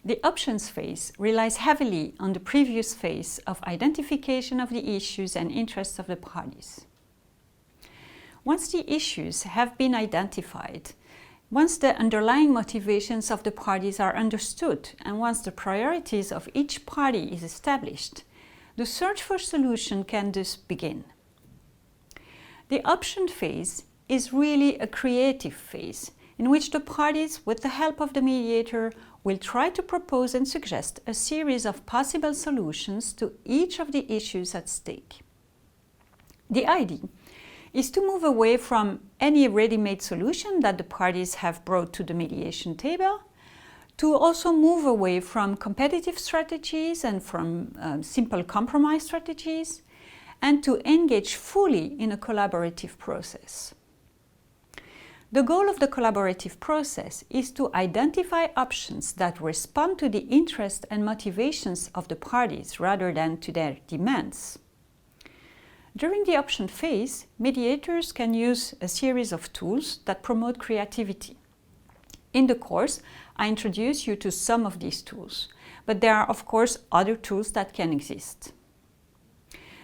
The options phase relies heavily on the previous phase of identification of the issues and interests of the parties. Once the issues have been identified, once the underlying motivations of the parties are understood, and once the priorities of each party is established, the search for solution can thus begin. The option phase is really a creative phase in which the parties, with the help of the mediator, will try to propose and suggest a series of possible solutions to each of the issues at stake. The idea is to move away from any ready-made solution that the parties have brought to the mediation table, to also move away from competitive strategies and from simple compromise strategies, and to engage fully in a collaborative process. The goal of the collaborative process is to identify options that respond to the interests and motivations of the parties rather than to their demands. During the option phase, mediators can use a series of tools that promote creativity. In the course, I introduce you to some of these tools, but there are of course other tools that can exist.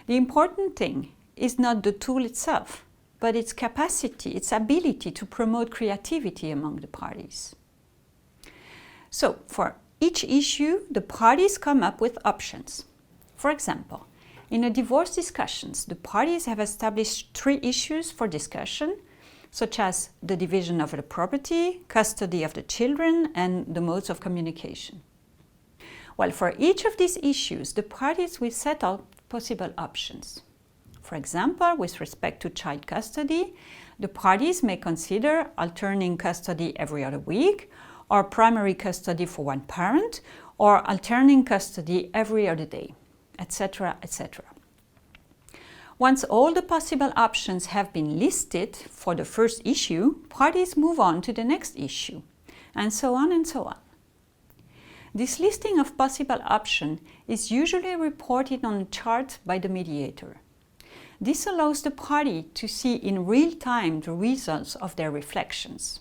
The important thing is not the tool itself, but its capacity, its ability to promote creativity among the parties. So, for each issue, the parties come up with options. For example, in a divorce discussions, the parties have established 3 issues for discussion, such as the division of the property, custody of the children, and the modes of communication. Well, for each of these issues, the parties will set out possible options. For example, with respect to child custody, the parties may consider alternating custody every other week, or primary custody for one parent, or alternating custody every other day, etc., etc. Once all the possible options have been listed for the first issue, parties move on to the next issue, and so on and so on. This listing of possible options is usually reported on a chart by the mediator. This allows the party to see in real time the results of their reflections.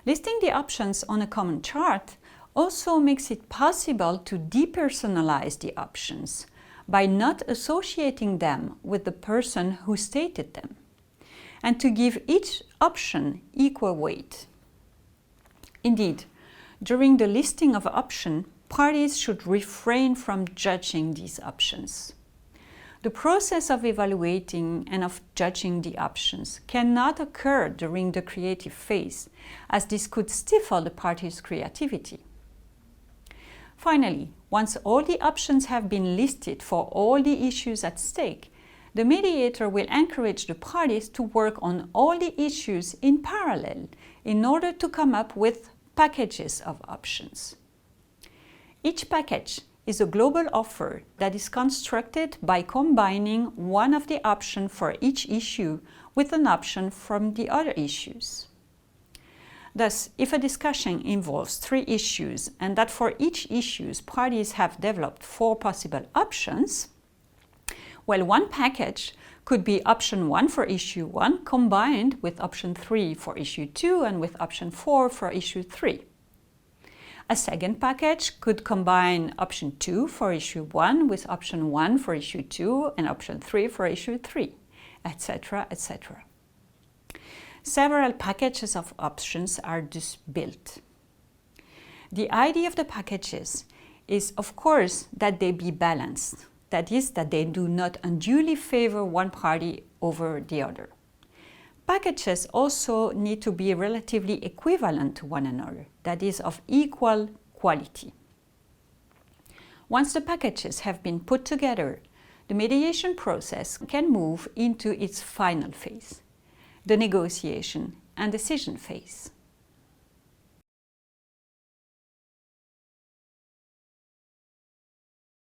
Listing the options on a common chart also makes it possible to depersonalize the options by not associating them with the person who stated them, and to give each option equal weight. Indeed, during the listing of options, parties should refrain from judging these options. The process of evaluating and of judging the options cannot occur during the creative phase, as this could stifle the parties' creativity. Finally, once all the options have been listed for all the issues at stake, the mediator will encourage the parties to work on all the issues in parallel in order to come up with packages of options. Each package is a global offer that is constructed by combining one of the options for each issue with an option from the other issues. Thus, if a discussion involves 3 issues and that for each issue parties have developed 4 possible options, well, one package could be option 1 for issue 1 combined with option 3 for issue 2 and with option 4 for issue 3. A second package could combine option 2 for issue 1 with option 1 for issue 2 and option 3 for issue 3, etc., etc. Several packages of options are thus built. The idea of the packages is, of course, that they be balanced. That is, that they do not unduly favor one party over the other. Packages also need to be relatively equivalent to one another, that is, of equal quality. Once the packages have been put together, the mediation process can move into its final phase, the negotiation and decision phase.